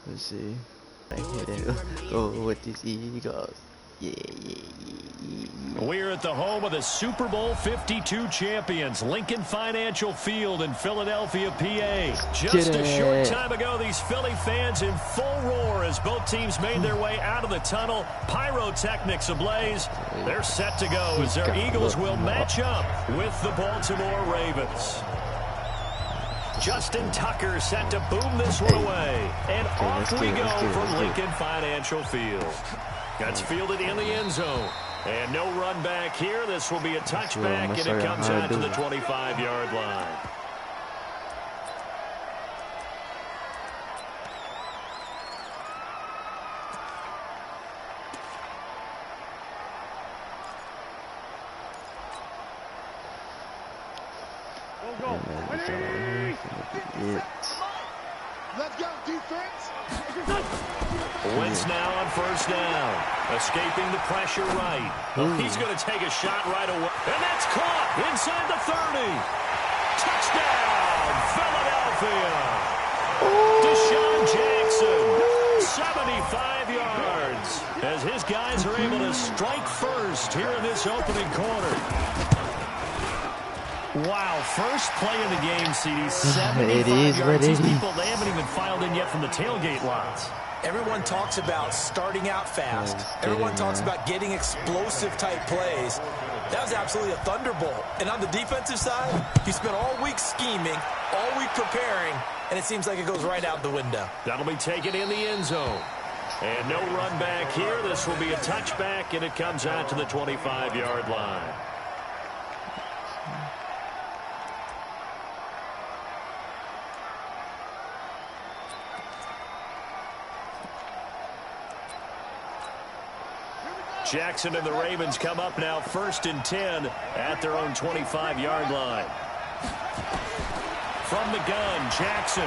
Let's see. I can go with these Eagles. Yeah. We're at the home of the Super Bowl 52 champions, Lincoln Financial Field in Philadelphia, PA. Just a short time ago, these Philly fans in full roar as both teams made their way out of the tunnel. Pyrotechnics ablaze. They're set to go as their Eagles will match up with the Baltimore Ravens. Justin Tucker set to boom this one away. And off we go from Lincoln Financial Field. That's fielded in the end zone. And no run back here. This will be a touchback, and it comes out to the 25-yard line. Let's go, defense. Wentz now on first down. Escaping the pressure right. He's going to take a shot right away. And that's caught inside the 30. Touchdown, Philadelphia. Deshaun Jackson, 75 yards. As his guys are able to strike first here in this opening quarter. Wow, first play of the game, CD. 75 yards. These people, they haven't even filed in yet from the tailgate lots. Everyone talks about starting out fast. Everyone talks about getting explosive-type plays. That was absolutely a thunderbolt. And on the defensive side, he spent all week scheming, all week preparing, and it seems like it goes right out the window. That'll be taken in the end zone. And no run back here. This will be a touchback, and it comes out to the 25-yard line. Jackson and the Ravens come up now 1st and 10 at their own 25-yard line. From the gun, Jackson.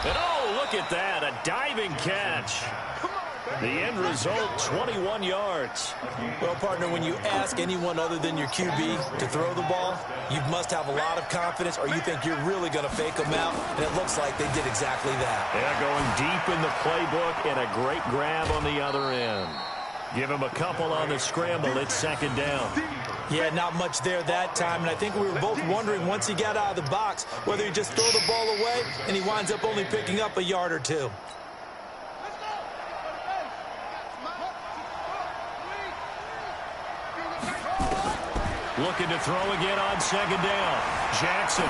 And oh, look at that, a diving catch. The end result, 21 yards. Well, partner, when you ask anyone other than your QB to throw the ball, you must have a lot of confidence or you think you're really going to fake them out, and it looks like they did exactly that. Yeah, going deep in the playbook and a great grab on the other end. Give him a couple on the scramble. It's 2nd down. Yeah, not much there that time, and I think we were both wondering once he got out of the box whether he just throw the ball away and he winds up only picking up a yard or two. Looking to throw again on 2nd down. Jackson.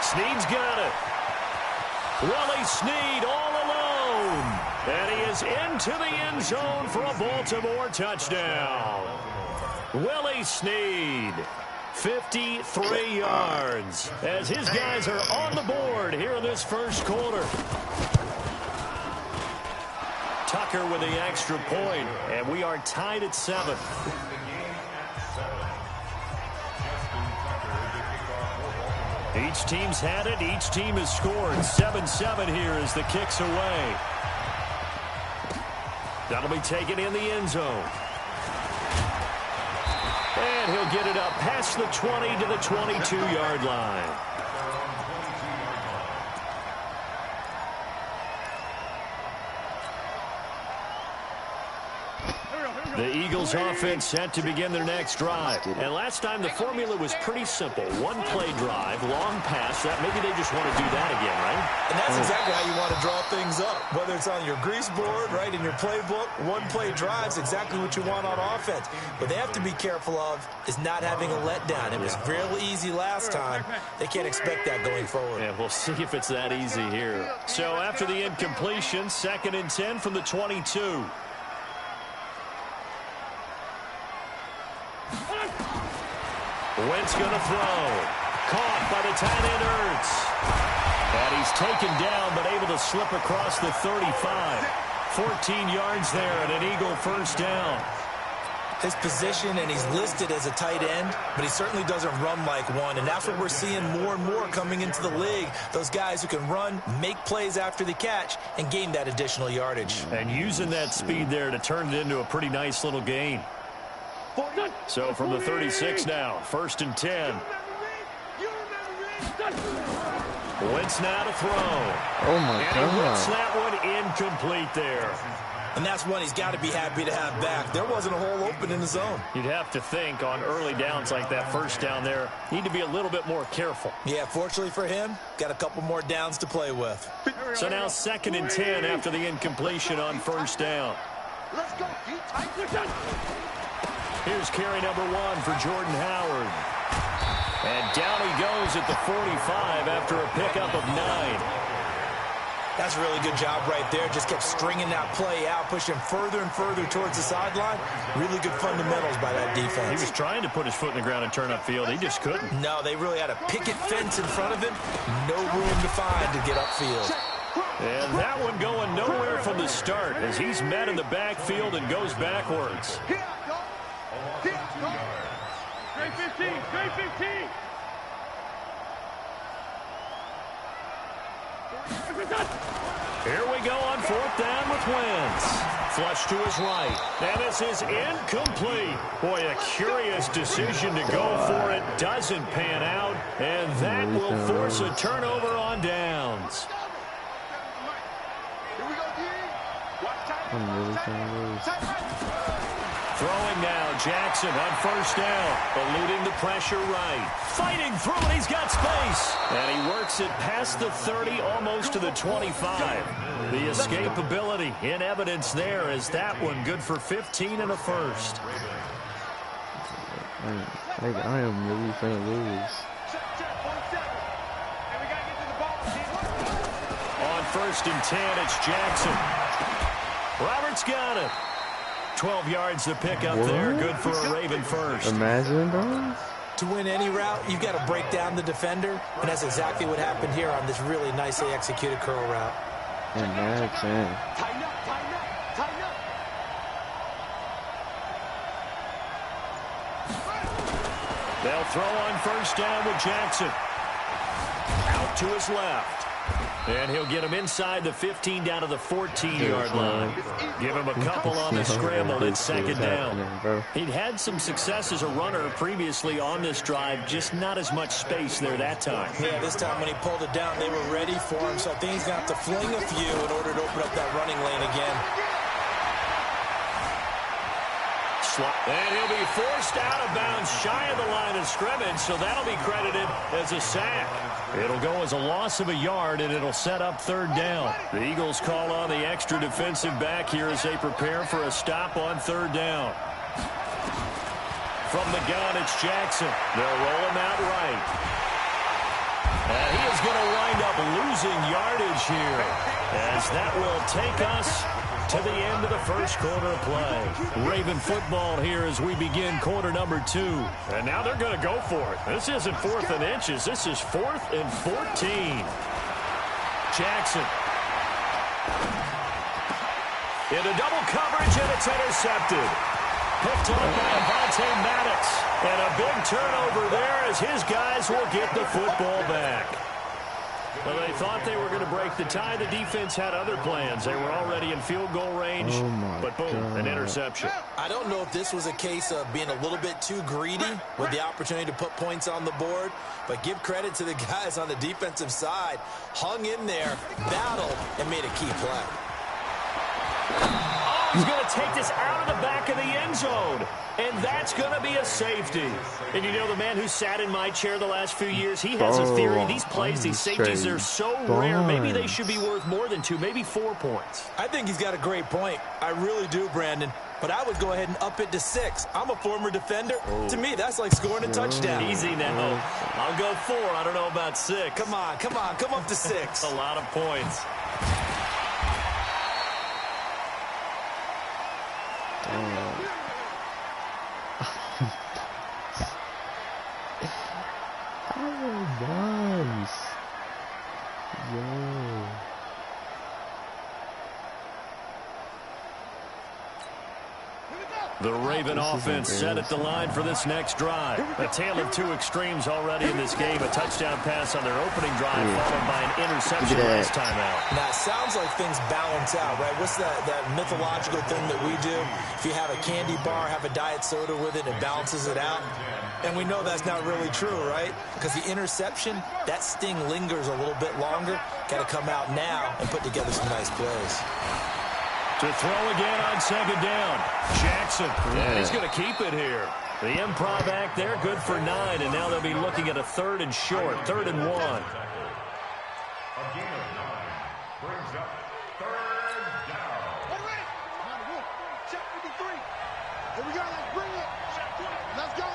Snead's got it. Willie Snead all alone. And he is into the end zone for a Baltimore touchdown. Willie Snead, 53 yards. As his guys are on the board here in this first quarter. Tucker with the extra point, and we are tied at 7. Each team's had it. Each team has scored. 7-7 here as the kick's away. That'll be taken in the end zone. And he'll get it up past the 20 to the 22-yard line. The Eagles offense set to begin their next drive. And last time the formula was pretty simple. One play drive, long pass. That maybe they just want to do that again, right? And that's exactly how you want to draw things up. Whether it's on your grease board, right, in your playbook, one play drive's exactly what you want on offense. What they have to be careful of is not having a letdown. It was real easy last time. They can't expect that going forward. Yeah, we'll see if it's that easy here. So after the incompletion, 2nd and 10 from the 22. Wentz going to throw. Caught by the tight end Ertz. And he's taken down but able to slip across the 35. 14 yards there and an Eagle first down. His position, and he's listed as a tight end, but he certainly doesn't run like one, and that's what we're seeing more and more coming into the league. Those guys who can run, make plays after the catch, and gain that additional yardage. And using that speed there to turn it into a pretty nice little gain. So from the 36 now, 1st and 10. Wentz now to throw. Oh, my And God. he whips that one incomplete there. And that's one he's got to be happy to have back. There wasn't a hole open in the zone. You'd have to think on early downs like that first down there, need to be a little bit more careful. Yeah, fortunately for him, got a couple more downs to play with. So now 2nd and 10 after the incompletion on first down. Let's go. Here's carry number 1 for Jordan Howard. And down he goes at the 45 after a pickup of 9. That's a really good job right there. Just kept stringing that play out, pushing further and further towards the sideline. Really good fundamentals by that defense. He was trying to put his foot in the ground and turn upfield. He just couldn't. No, they really had a picket fence in front of him. No room to find to get upfield. And that one going nowhere from the start as he's met in the backfield and goes backwards. Here, go. Here, go. Straight 15. Straight 15. Here we go on 4th down with Wentz. Flush to his right. And this is incomplete. Boy, a curious decision to go for it. Doesn't pan out. And that will force a turnover on downs. Here we go, D. Watch out. I'm really trying to lose. Throwing now, Jackson on first down, eluding the pressure right. Fighting through it, he's got space. And he works it past the 30, almost to the 25. The escapability in evidence there is that one good for 15 and a first. I am really trying to lose. On 1st and 10, it's Jackson. Roberts got it. 12 yards to pick up there. Good for a Raven first. Imagine, bro. To win any route, you've got to break down the defender, and that's exactly what happened here on this really nicely executed curl route. Imagine. Tighten up, tighten up, tighten up. They'll throw on first down with Jackson. Out to his left. And he'll get him inside the 15 down to the 14-yard line. Give him a couple on the scramble at 2nd down. He'd had some success as a runner previously on this drive, just not as much space there that time. Yeah, this time when he pulled it down, they were ready for him, so I think he's going to have to fling a few in order to open up that running lane again. And he'll be forced out of bounds shy of the line of scrimmage, so that'll be credited as a sack. It'll go as a loss of a yard, and it'll set up 3rd down. The Eagles call on the extra defensive back here as they prepare for a stop on 3rd down. From the gun, it's Jackson. They'll roll him out right. And he is going to wind up losing yardage here, as that will take us to the end of the first quarter of play. Raven football here as we begin quarter number 2. And now they're going to go for it. This isn't 4th and inches. This is 4th and 14. Jackson. Into double coverage, and it's intercepted. Picked up by Avonte Maddox. And a big turnover there as his guys will get the football back. Well, they thought they were going to break the tie. The defense had other plans. They were already in field goal range, but boom, an interception. I don't know if this was a case of being a little bit too greedy with the opportunity to put points on the board, but give credit to the guys on the defensive side. Hung in there, battled, and made a key play. Oh, he's going to take this out of the back of the end zone. And that's going to be a safety. And you know, the man who sat in my chair the last few years, he has a theory. These plays, these safeties, they're so rare. Maybe they should be worth more than 2, maybe 4 points. I think he's got a great point. I really do, Brandon. But I would go ahead and up it to 6. I'm a former defender. To me, that's like scoring a touchdown. Easy now. I'll go 4. I don't know about 6. Come on, come on, come up to 6. A lot of points. The Raven offense set at the line for this next drive. A tale of two extremes already in this game. A touchdown pass on their opening drive, followed by an interception last time out. Now, it sounds like things balance out, right? What's that mythological thing that we do? If you have a candy bar, have a diet soda with it, it balances it out. And we know that's not really true, right? Because the interception, that sting lingers a little bit longer. Got to come out now and put together some nice plays. To throw again on second down. Jackson. And he's going to keep it here. The improv act there, good for 9. And now they'll be looking at a 3rd and short, 3rd and 1. A gain of 9 brings up 3rd down. Get ready. Check 53. Here we go. Let's bring it. Let's go.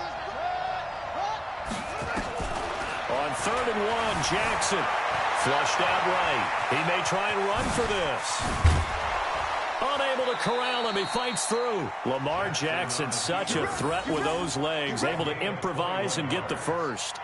On 3rd and 1, Jackson. Flushed out right. He may try and run for this. Unable to corral him. He fights through. Lamar Jackson, such a threat with those legs. Able to improvise and get the first.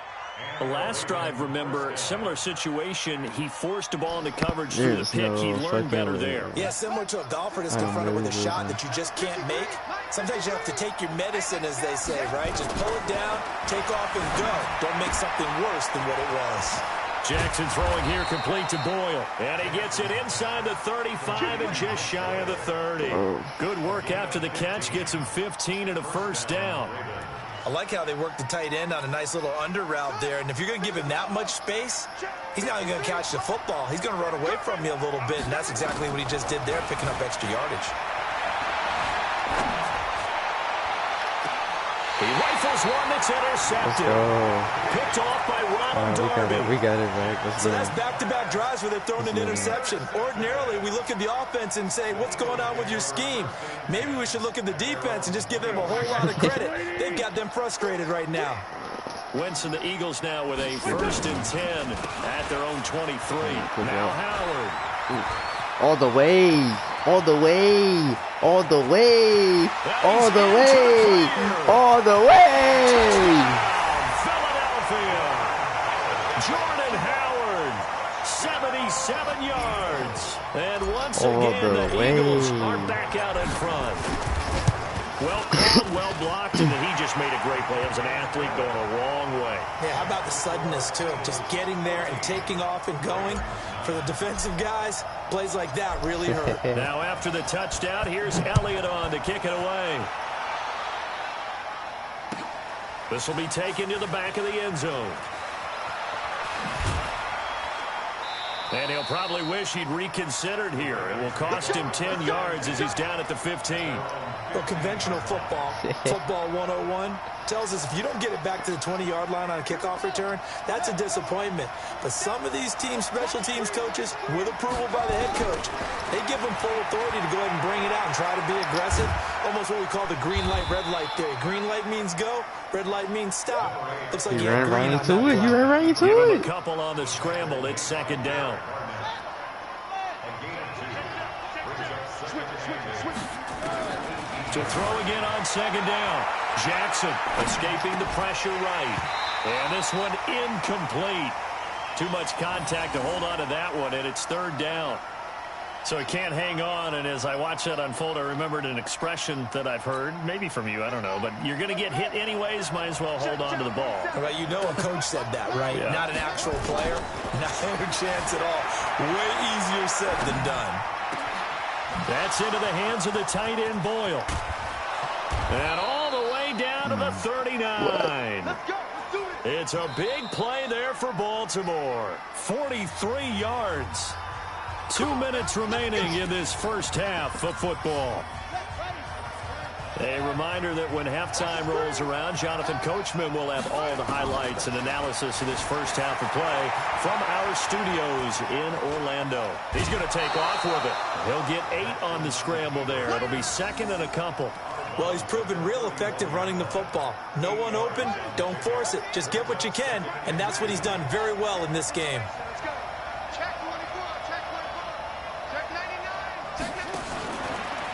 The last drive, remember, similar situation. He forced the ball into coverage through the pick. He learned better there. Yeah, similar to a golfer that's confronted with a shot that you just can't make. Sometimes you have to take your medicine, as they say, right? Just pull it down, take off, and go. Don't make something worse than what it was. Jackson throwing here complete to Boyle. And he gets it inside the 35 and just shy of the 30. Good work after the catch. Gets him 15 and a first down. I like how they work the tight end on a nice little under route there. And if you're going to give him that much space, he's not even going to catch the football. He's going to run away from you a little bit, and that's exactly what he just did there, picking up extra yardage. He rifles one that's intercepted. Picked off by Ronald Darby. We got it back. So that's back-to-back drives where they're throwing an interception. Ordinarily, we look at the offense and say, what's going on with your scheme? Maybe we should look at the defense and just give them a whole lot of credit. They've got them frustrated right now. Wentz and the Eagles now with a 1st and 10 at their own 23. Now Howard. All the way. All the way. All the way. All the way. All the way. Philadelphia. Jordan Howard. 77 yards. And once again, the Eagles are back out in front. Well called, well blocked, and he just made a great play. As an athlete going a long way. Yeah, how about the suddenness, too? Just getting there and taking off and going. For the defensive guys, plays like that really hurt. Now after the touchdown, here's Elliott on to kick it away. This will be taken to the back of the end zone. And he'll probably wish he'd reconsidered here. It will cost him 10 yards as he's down at the 15. Well, conventional football, football 101, tells us if you don't get it back to the 20-yard line on a kickoff return, that's a disappointment. But some of these teams, special teams coaches, with approval by the head coach, they give them full authority to go ahead and bring it out and try to be aggressive. Almost what we call the green light, red light theory. Green light means go, red light means stop. Looks like you ran right into it. You ran right into it. Give him a couple on the scramble. It's 2nd down. To throw again on 2nd down. Jackson escaping the pressure right. And this one incomplete. Too much contact to hold on to that one, and it's 3rd down. So he can't hang on, and as I watch that unfold, I remembered an expression that I've heard, maybe from you, I don't know, but you're going to get hit anyways, might as well hold on to the ball. Right, you know a coach said that, right? Yeah. Not an actual player. Not a chance at all. Way easier said than done. That's into the hands of the tight end, Boyle. And all the way down to the 39. It's a big play there for Baltimore. 43 yards. 2 minutes remaining in this first half of football. A reminder that when halftime rolls around, Jonathan Coachman will have all the highlights and analysis of this first half of play from our studios in Orlando. He's going to take off with it. He'll get 8 on the scramble there. It'll be 2nd and a couple. Well, he's proven real effective running the football. No one open, don't force it. Just get what you can, and that's what he's done very well in this game.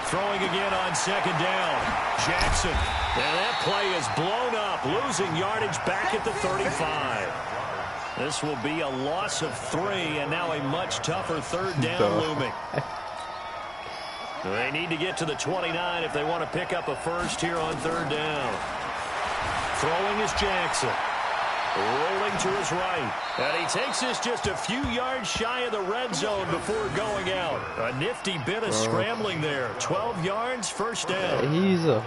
Throwing again on 2nd down. Jackson. And that play is blown up, losing yardage back at the 35. This will be a loss of 3, and now a much tougher 3rd down looming. They need to get to the 29 if they want to pick up a first here on third down. Throwing is Jackson. Rolling to his right. And he takes this just a few yards shy of the red zone before going out. A nifty bit of scrambling there. 12 yards, first down.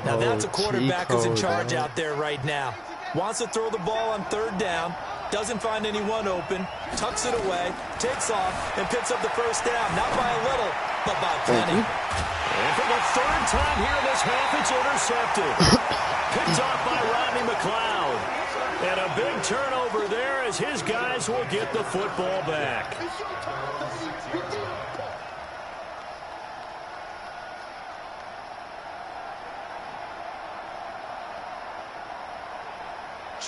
Now that's a quarterback who's in charge out there right now. Wants to throw the ball on third down. Doesn't find anyone open. Tucks it away. Takes off and picks up the first down. Not by a little, but by plenty. And for the third time here in this half, it's intercepted. Picked off by Rodney McLeod. And a big turnover there as his guys will get the football back.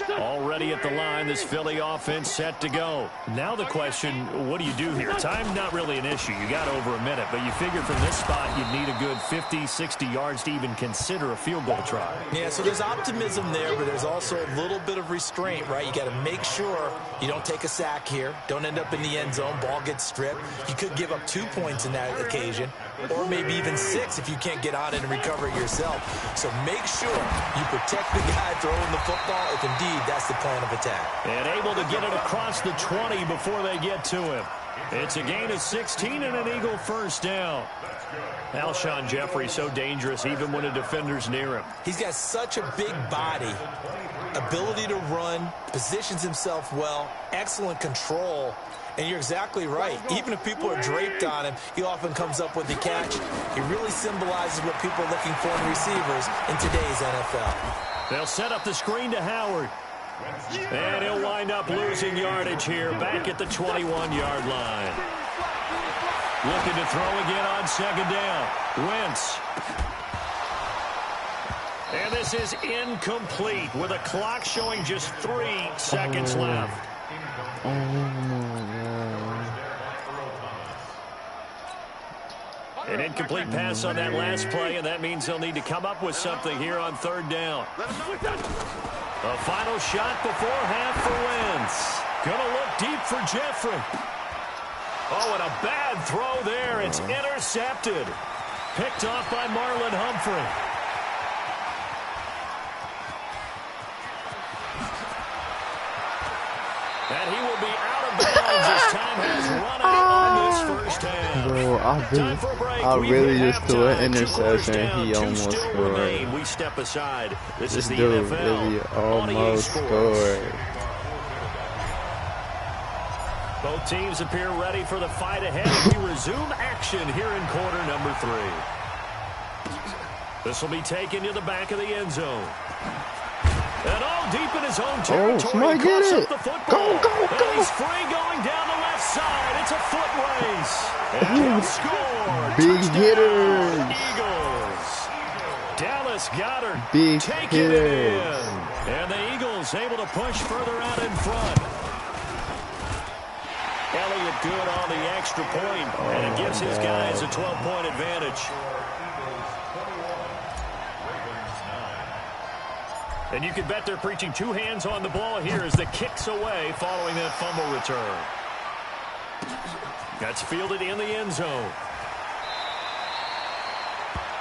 Already at the line, this Philly offense set to go. Now the question, what do you do here? Time's not really an issue. You got over a minute, but you figure from this spot you'd need a good 50, 60 yards to even consider a field goal try. Yeah, so there's optimism there, but there's also a little bit of restraint, right? You got to make sure you don't take a sack here. Don't end up in the end zone. Ball gets stripped. You could give up 2 points in that occasion, or maybe even 6 if you can't get on it and recover it yourself. So make sure you protect the guy throwing the football if indeed that's the plan of attack. And able to get it across the 20 before they get to him. It's a gain of 16 and an Eagle first down. Alshon Jeffrey so dangerous even when a defender's near him. He's got such a big body, ability to run, positions himself well, excellent control. And you're exactly right. Even if people are draped on him, he often comes up with the catch. He really symbolizes what people are looking for in receivers in today's NFL. They'll set up the screen to Howard. And he'll wind up losing yardage here back at the 21-yard line. Looking to throw again on second down. Wentz. And this is incomplete with a clock showing just 3 seconds left. Oh, my God. An incomplete pass on that last play, and that means they'll need to come up with something here on third down. A final shot before half for Wentz. Gonna look deep for Jeffrey. Oh, and a bad throw there. It's intercepted. Picked off by Marlon Humphrey. And he will be out of bounds as time has run out on this first half. Bro, I really just threw an interception. He almost scored. We step aside. This is the dude NFL. really almost scored. Both teams appear ready for the fight ahead. We resume action here in quarter number 3. This will be taken to the back of the end zone. And all deep in his own territory. Somebody get it. The football. Go. And he's free going down the left side. It's a foot race. And score. Big hitters. Eagles. Dallas Goedert Big taking hitters. it in. And the Eagles able to push further out in front. Elliott good on the extra point, and it gives his guys a 12-point advantage. And you can bet they're preaching 2 hands on the ball here as the kick's away following that fumble return. That's fielded in the end zone.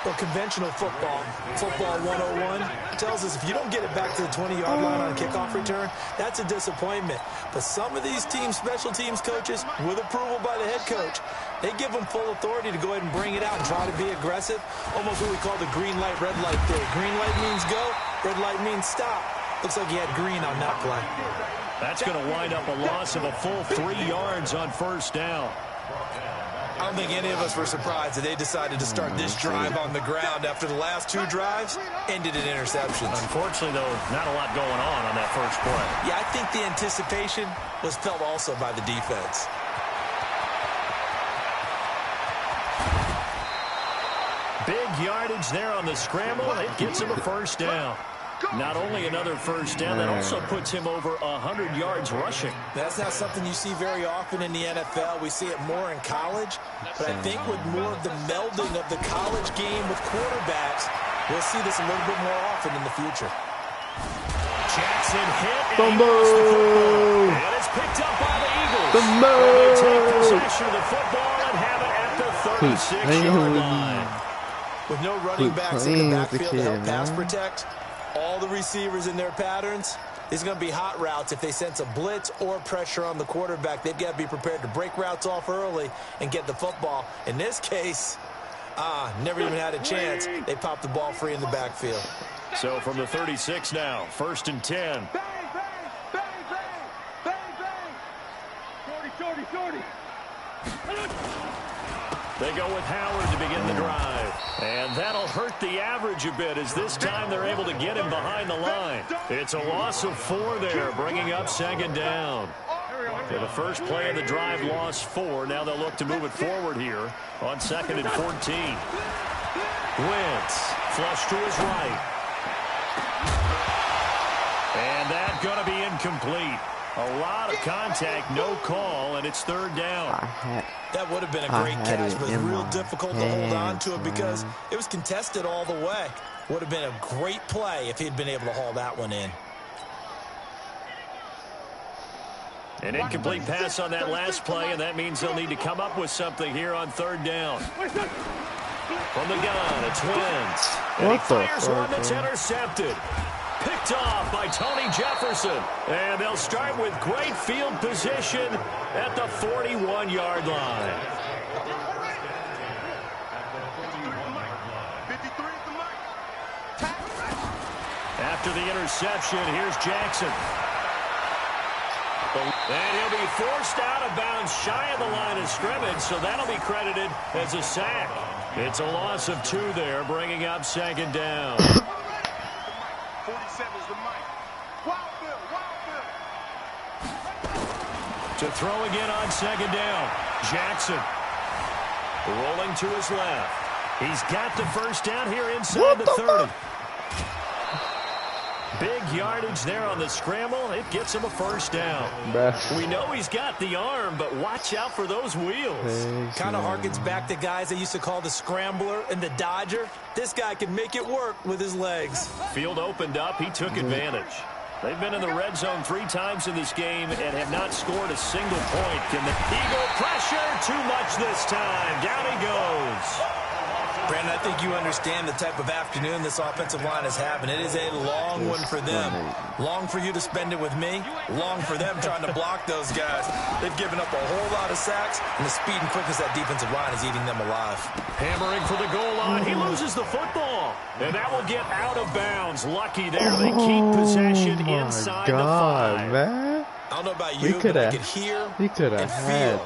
Well, conventional football 101, tells us if you don't get it back to the 20-yard line on a kickoff return, that's a disappointment. But some of these teams, special teams coaches, with approval by the head coach, they give them full authority to go ahead and bring it out and try to be aggressive. Almost what we call the green light, red light theory. Green light means go, red light means stop. Looks like he had green on that play. That's going to wind up a loss of a full 3 yards on first down. I don't think any of us were surprised that they decided to start this drive on the ground after the last 2 drives ended in interceptions. Unfortunately, though, not a lot going on that first play. Yeah, I think the anticipation was felt also by the defense. Big yardage there on the scramble. It gets him a first down. Not only another first down, that also puts him over 100 yards rushing. That's not something you see very often in the NFL. We see it more in college. But I think with more of the melding of the college game with quarterbacks, we'll see this a little bit more often in the future. Jackson hit. Fumble. And it's picked up by the Eagles. Fumble. They take possession of the football and have it at the 36-yard line. With no running backs in the backfield to help pass man. protect, all the receivers in their patterns, it's going to be hot routes. If they sense a blitz or pressure on the quarterback, they've got to be prepared to break routes off early and get the football. In this case, never even had a chance. They popped the ball free in the backfield. So from the 36 now, 1st and 10. Bang, bang, bang, bang, bang, bang. Shorty, shorty, shorty. They go with Howard to begin the drive. And that'll hurt the average a bit as this time they're able to get him behind the line. It's a loss of 4 there, bringing up 2nd down. For the first play of the drive, lost 4. Now they'll look to move it forward here on 2nd and 14. Wentz, flush to his right. And that's going to be incomplete. A lot of contact, no call, and it's 3rd down. That would have been a great catch, but it's real difficult to hold on to it because it was contested all the way. Would have been a great play if he'd been able to haul that one in. An incomplete pass on that last play, and that means they'll need to come up with something here on 3rd down. From the gun, it's Wentz. And he fires one that's intercepted. Picked off by Tony Jefferson. And they'll start with great field position at the 41-yard line. 53 at the mic. After the interception, here's Jackson. And he'll be forced out of bounds shy of the line of scrimmage, so that'll be credited as a sack. It's a loss of 2 there, bringing up 2nd down. 47 is the mic. Wild Bill, Wild Bill. To throw again on 2nd down. Jackson rolling to his left. He's got the first down here inside the 30. Big yardage there on the scramble. It gets him a first down. We know he's got the arm, but watch out for those wheels. Kind of harkens back to guys they used to call the scrambler and the dodger. This guy can make it work with his legs. Field opened up. He took advantage. They've been in the red zone 3 times in this game and have not scored a single point. Can the Eagle pressure? Too much this time. Down he goes. Brandon, I think you understand the type of afternoon this offensive line is having. It is a long one for them. Long for you to spend it with me. Long for them trying to block those guys. They've given up a whole lot of sacks, and the speed and quickness of that defensive line is eating them alive. Hammering for the goal line. He loses the football. And that will get out of bounds. Lucky there. They keep possession inside the 5. Man. I don't know about you, but I could hear and feel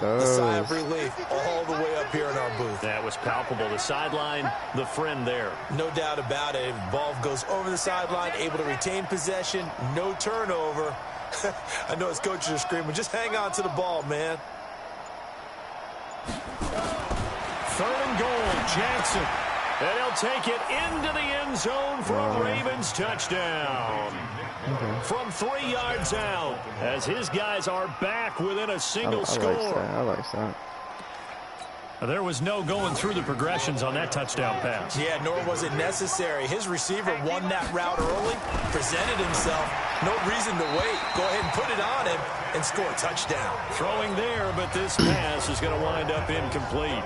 the sigh of relief all the way up here in our booth. That was palpable. The sideline, the friend there. No doubt about it. Ball goes over the sideline, able to retain possession, no turnover. I know his coaches are screaming, just hang on to the ball, man. 3rd and goal, Jackson. And he'll take it into the end zone for a Ravens touchdown. From 3 yards out, as his guys are back within a single score. I like that. There was no going through the progressions on that touchdown pass. Yeah, nor was it necessary. His receiver won that route early, presented himself. No reason to wait. Go ahead and put it on him and score a touchdown. Throwing there, but this pass is going to wind up incomplete.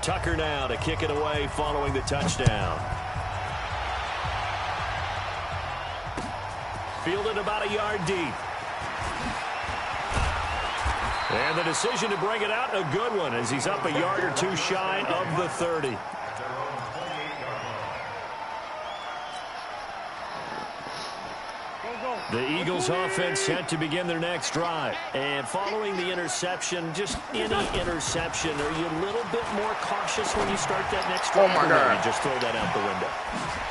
Tucker now to kick it away following the touchdown. Fielded about a yard deep. And the decision to bring it out, a good one, as he's up a yard or 2 shy of the 30. The Eagles offense set to begin their next drive. And following the interception, just any interception, are you a little bit more cautious when you start that next drive? Oh, my God. You just throw that out the window?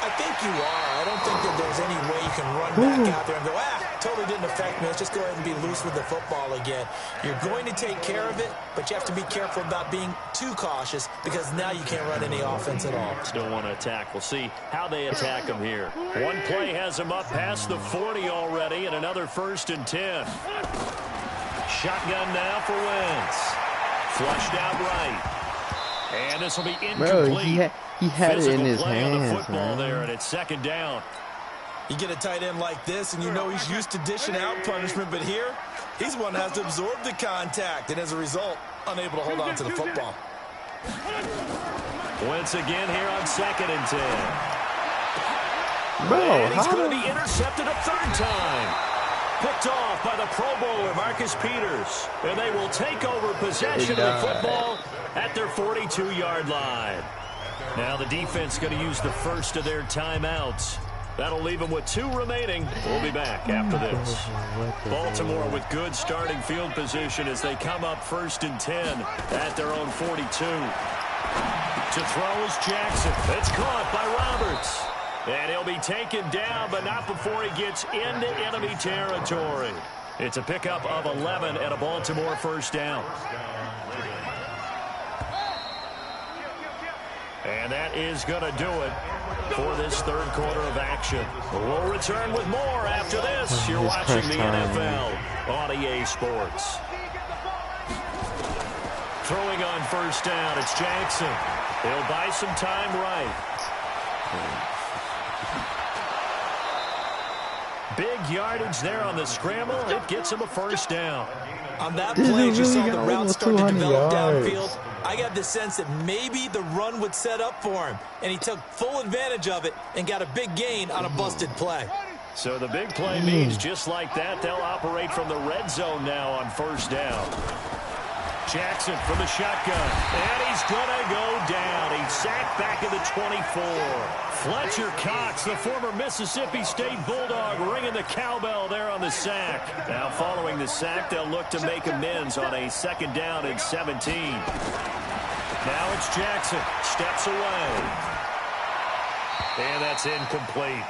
I think you are. I don't think that there's any way you can run back out there and go, totally didn't affect me. Let's just go ahead and be loose with the football again. You're going to take care of it, but you have to be careful about being too cautious because now you can't run any offense at all. Still want to attack. We'll see how they attack them here. One play has them up past the 40 already, and another 1st and 10. Shotgun now for Wentz. Flushed out right. And this will be incomplete. Bro, he had it in his play on the hands, football man. there, and it's 2nd down. You get a tight end like this, and you know he's used to dishing out punishment, but here, he's one that has to absorb the contact, and as a result, unable to hold on to the football. Once again here on 2nd and 10. Bro, and he's going to be intercepted a third time. Picked off by the Pro Bowler, Marcus Peters. And they will take over possession of the football at their 42-yard line. Now the defense going to use the first of their timeouts. That'll leave them with 2 remaining. We'll be back after this. Baltimore with good starting field position as they come up 1st and 10 at their own 42. To throw is Jackson. It's caught by Roberts. And he'll be taken down, but not before he gets into enemy territory. It's a pickup of 11 and a Baltimore first down. And that is going to do it for this third quarter of action. We'll return with more after this. You're watching the NFL on EA Sports. Throwing on first down, it's Jackson. He'll buy some time right. Big yardage there on the scramble. It gets him a first down. On that play, you saw the route start to develop downfield. I got the sense that maybe the run would set up for him, and he took full advantage of it and got a big gain on a busted play. So the big play means just like that, they'll operate from the red zone now on first down. Jackson from the shotgun, and he's going to go down. He's sacked back at the 24. Fletcher Cox, the former Mississippi State Bulldog, ringing the cowbell there on the sack. Now following the sack, they'll look to make amends on a 2nd down and 17. Now it's Jackson, steps away. And that's incomplete.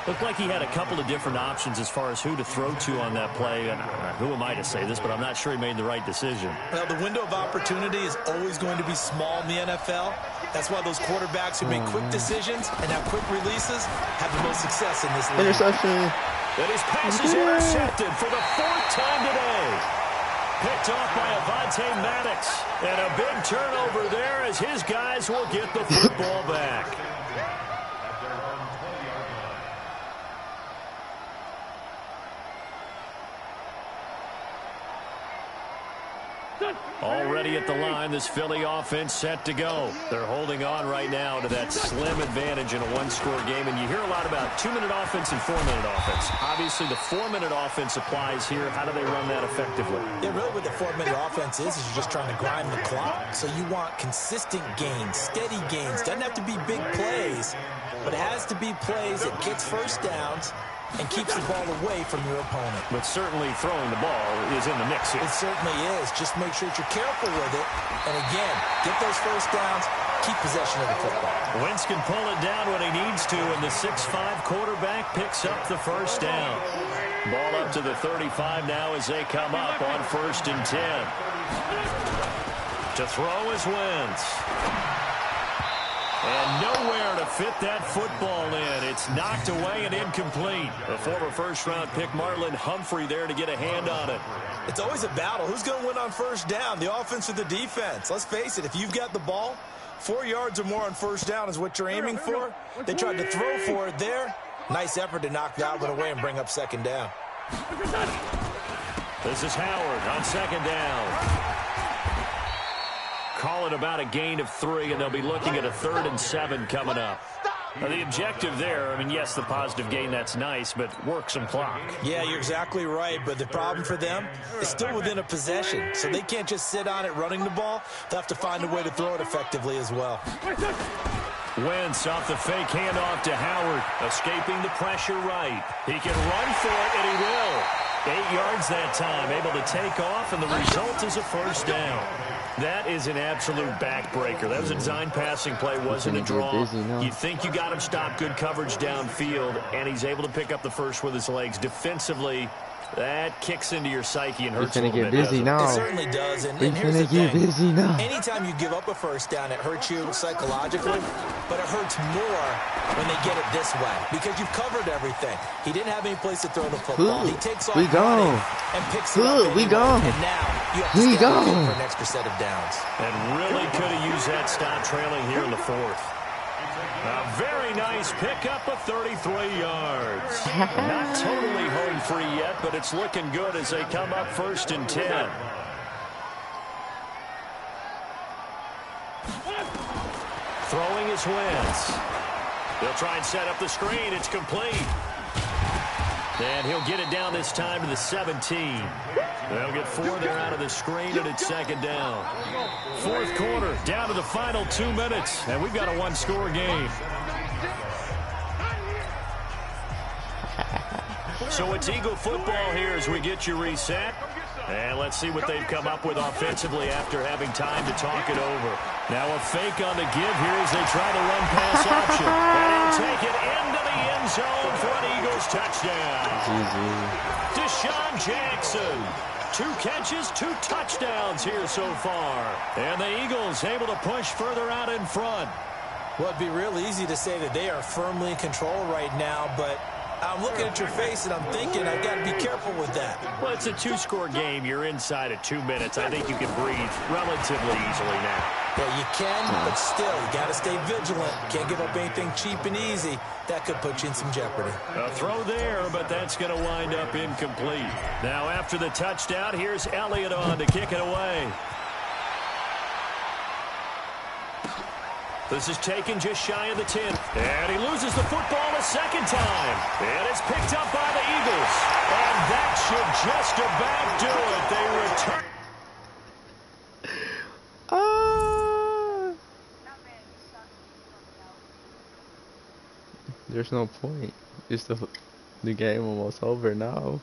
Looked like he had a couple of different options as far as who to throw to on that play. And who am I to say this, but I'm not sure he made the right decision. Well, the window of opportunity is always going to be small in the NFL. That's why those quarterbacks who make quick decisions and have quick releases have the most success in this league. Interception. And his pass is intercepted for the 4th time today. Picked off by Avonte Maddox. And a big turnover there as his guys will get the football back. Already at the line, this Philly offense set to go. They're holding on right now to that slim advantage in a 1-score game. And you hear a lot about 2-minute offense and 4-minute offense. Obviously, the 4-minute offense applies here. How do they run that effectively? Yeah, really what the 4-minute offense is you're just trying to grind the clock. So you want consistent gains, steady gains. Doesn't have to be big plays, but it has to be plays that gets first downs and keeps the ball away from your opponent. But certainly throwing the ball is in the mix here. It certainly is. Just make sure that you're careful with it. And again, get those first downs, keep possession of the football. Wentz can pull it down when he needs to, and the 6'5 quarterback picks up the first down. Ball up to the 35 now as they come up on 1st and 10. To throw is Wentz. And nowhere to fit that football in. It's knocked away and incomplete. The former first-round pick Marlon Humphrey there to get a hand on it. It's always a battle. Who's going to win on first down, the offense or the defense? Let's face it, if you've got the ball, 4 yards or more on first down is what you're aiming for. They tried to throw for it there. Nice effort to knock that one away and bring up 2nd down. This is Howard on 2nd down. Call it about a gain of 3, and they'll be looking at a 3rd and 7 coming up. Now, the objective there, I mean, yes, the positive gain, that's nice, but work some clock. Yeah, you're exactly right, but the problem for them is still within a possession, so they can't just sit on it running the ball. They'll have to find a way to throw it effectively as well. Wentz off the fake handoff to Howard, escaping the pressure right. He can run for it, and he will. 8 yards that time, able to take off, and the result is a first down. That is an absolute backbreaker. That was a design passing play, wasn't a draw. You think you got him stopped, good coverage downfield, and he's able to pick up the first with his legs. Defensively, that kicks into your psyche and hurts a little bit. Busy now. It certainly does. And here's the thing. Busy now. Anytime you give up a first down, it hurts you psychologically, but it hurts more when they get it this way because you've covered everything. He didn't have any place to throw the football. He takes off running and picks it up anyway. And now you have to step in for an extra set of downs. And really could have used that stop trailing here in the 4th. A very nice pickup of 33 yards. Not totally home free yet, but it's looking good as they come up 1st and 10. Throwing is Wentz. They'll try and set up the screen. It's complete. And he'll get it down this time to the 17. They'll get 4 there out of the screen, and it's 2nd down. 4th quarter, down to the final 2 minutes, and we've got a one-score game. So it's Eagle football here as we get you reset. And let's see what they've come up with offensively after having time to talk it over. Now a fake on the give here as they try the run-pass option. And he'll take it into the end zone for an Eagles touchdown. Deshaun Jackson. 2 catches, 2 touchdowns here so far. And the Eagles able to push further out in front. Well, it'd be real easy to say that they are firmly in control right now, but I'm looking at your face and I'm thinking I've got to be careful with that. Well, it's a 2-score game. You're inside of 2 minutes. I think you can breathe relatively easily now. Well, you can, but still, you got to stay vigilant. Can't give up anything cheap and easy. That could put you in some jeopardy. A throw there, but that's going to wind up incomplete. Now, after the touchdown, here's Elliott on to kick it away. This is taken just shy of the 10. And he loses the football a 2nd time. And it's picked up by the Eagles. And that should just about do it. They return. There's no point. It's the game almost over now.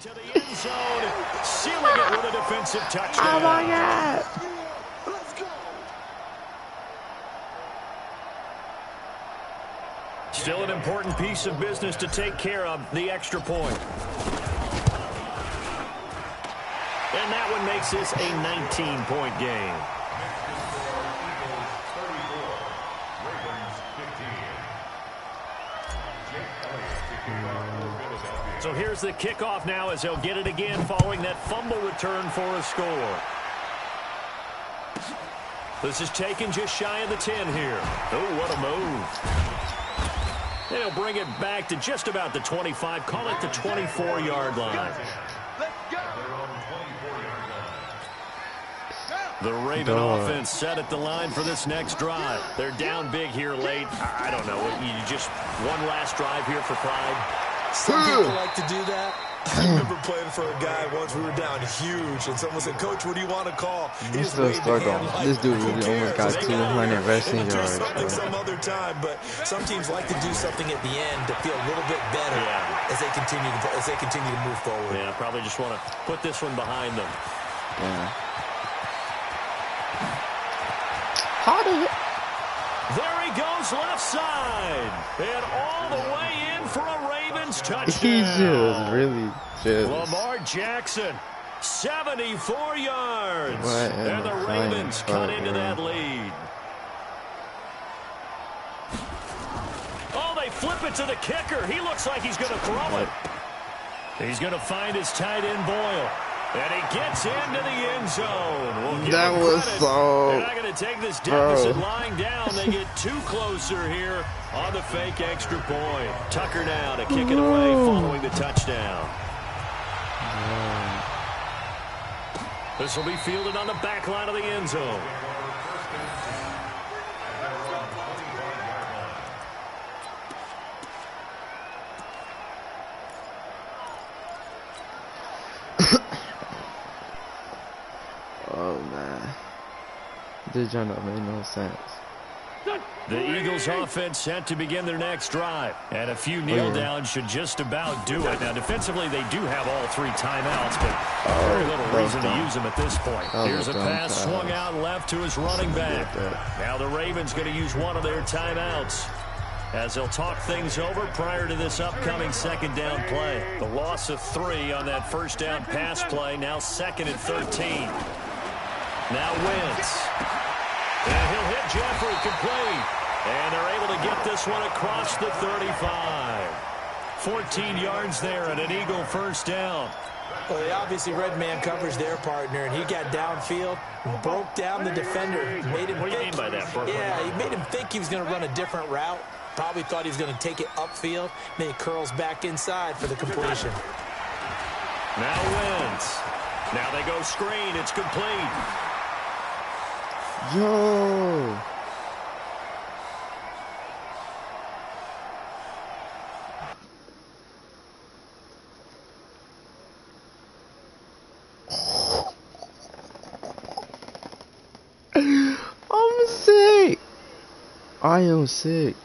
To the end zone, sealing it with a defensive touchdown. Oh my God! Let's go. Still an important piece of business to take care of, the extra point. And that one makes this a 19-point game. So here's the kickoff now as they'll get it again following that fumble return for a score. This is taken just shy of the 10 here. Oh, what a move. They'll bring it back to just about the 25, call it the 24-yard line. The Raven offense set at the line for this next drive. They're down big here late. I don't know. You just one last drive here for pride. Some people like to do that. I remember playing for a guy once. We were down huge, and someone said, "Coach, what do you want to call?" He just waved the hand like, this dude really almost got 200 rushing yards. Some other time, but some teams like to do something at the end to feel a little bit better as they continue to move forward. Yeah, probably just want to put this one behind them. Yeah. How did it? There he goes left side. And all the way in for a Ravens touchdown. He just really just. Lamar Jackson, 74 yards. What and the Ravens cut into that lead. Oh, they flip it to the kicker. He looks like he's going to throw it. He's going to find his tight end Boyle. And he gets into the end zone. That was so. They're not going to take this deficit lying down. They get too closer here on the fake extra point. Tucker down to kick it away following the touchdown. This will be fielded on the back line of the end zone. Oh man, this jump up made no sense. The Eagles offense set to begin their next drive. And a few kneel downs should just about do it. Now defensively they do have all 3 timeouts, but very little reason to use them at this point. Here's a pass swung out left to his running back. Now the Ravens going to use one of their timeouts as they'll talk things over prior to this upcoming 2nd down play. The loss of 3 on that 1st down pass play, now 2nd and 13. Now Wentz. And he'll hit Jeffrey complete. And they're able to get this one across the 35. 14 yards there and an Eagle first down. Well, they obviously read man coverage their partner, and he got downfield, broke down the defender. Made him what do you mean by that, Brooklyn? Yeah, he made him think he was going to run a different route. Probably thought he was going to take it upfield. Then he curls back inside for the completion. Now Wentz. Now they go screen. It's complete. Yo. I'm sick. I am sick.